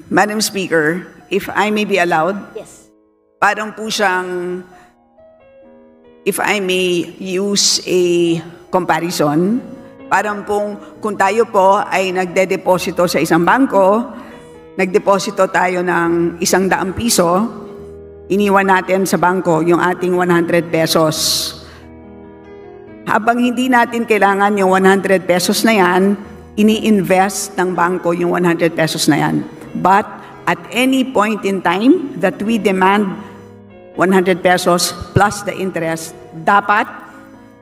Madam Speaker, if I may be allowed, Yes. parang po siyang, if I may use a comparison, parang pong kung tayo po ay nagde-deposito sa isang bangko, nagdeposito tayo ng 100 piso, iniwan natin sa bangko yung ating 100 pesos. Habang hindi natin kailangan yung 100 pesos na yan, ini-invest ng bangko yung 100 pesos na yan. But at any point in time that we demand 100 pesos plus the interest, dapat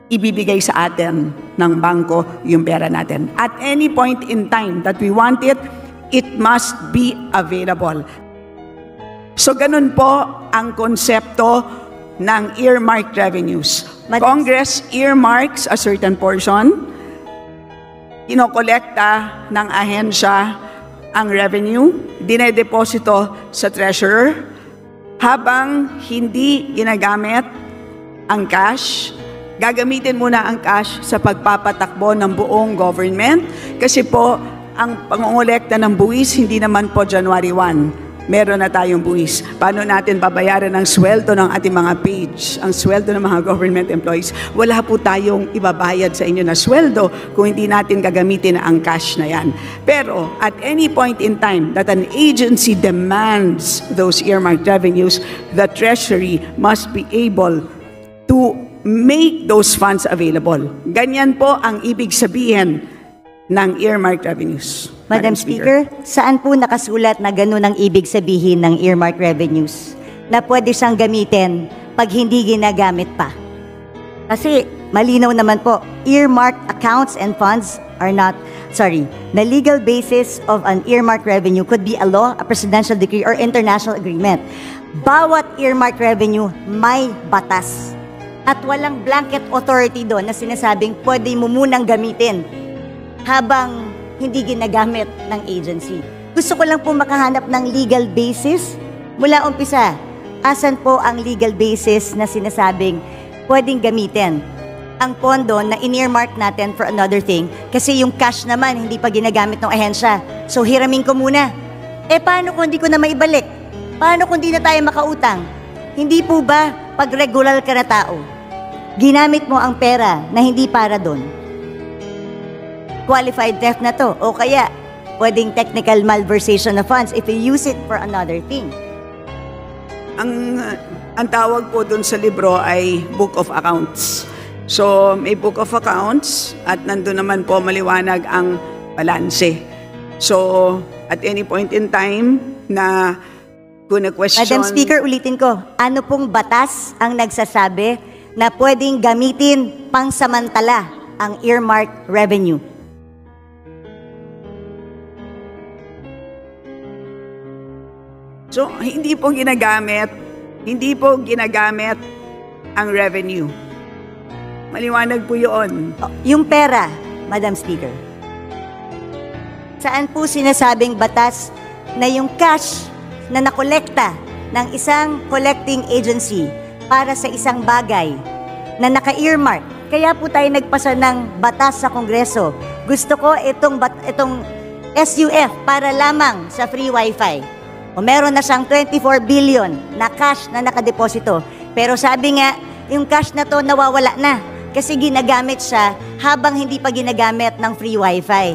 ibibigay sa atin ng bangko yung pera natin. At any point in time that we want it, it must be available. So ganun po ang konsepto ng earmarked revenues. Congress earmarks a certain portion, kinokolekta ng ahensya ang revenue, dinedeposito sa treasurer, habang hindi ginagamit ang cash, gagamitin muna ang cash sa pagpapatakbo ng buong government kasi po ang pangongolekta ng buwis hindi naman po January 1. Meron na tayong buwis. Paano natin babayaran ang sweldo ng ating mga page, ang sweldo ng mga government employees? Wala po tayong ibabayad sa inyo na sweldo kung hindi natin gagamitin ang cash na yan. Pero at any point in time that an agency demands those earmarked revenues, the Treasury must be able to make those funds available. Ganyan po ang ibig sabihin ng earmarked revenues. Madam Speaker, saan po nakasulat na ganun ang ibig sabihin ng earmarked revenues? Na pwede siyang gamitin pag hindi ginagamit pa. Kasi malinaw naman po, earmarked accounts and funds are not, the legal basis of an earmarked revenue could be a law, a presidential decree, or international agreement. Bawat earmarked revenue may batas. At walang blanket authority doon na sinasabing pwede mo munang gamitin habang hindi ginagamit ng agency. Gusto ko lang po makahanap ng legal basis. Mula umpisa, asan po ang legal basis na sinasabing pwedeng gamitin ang pondo na in-earmark natin for another thing kasi yung cash naman hindi pa ginagamit ng ahensya. So hiramin ko muna. Paano kung hindi ko na maibalik? Paano kung hindi na tayo makautang? Hindi po ba pag regular ka na tao, ginamit mo ang pera na hindi para doon? Qualified theft na to, o kaya pwedeng technical malversation of funds if you use it for another thing. Ang tawag po dun sa libro ay Book of Accounts. So may Book of Accounts at nandun naman po maliwanag ang balanse. So at any point in time na kung na-question... Madam Speaker, ulitin ko, ano pong batas ang nagsasabi na pwedeng gamitin pangsamantala ang earmarked revenue? So, hindi po ginagamit ang revenue. Maliwanag po yun. Yung pera, Madam Speaker. Saan po sinasabing batas na yung cash na nakolekta ng isang collecting agency para sa isang bagay na naka-earmark? Kaya po tayo nagpasa ng batas sa Kongreso. Gusto ko itong SUF para lamang sa free wifi. O meron na siyang 24 billion na cash na nakadeposito. Pero sabi nga, yung cash na to nawawala na kasi ginagamit siya habang hindi pa ginagamit ng free wifi.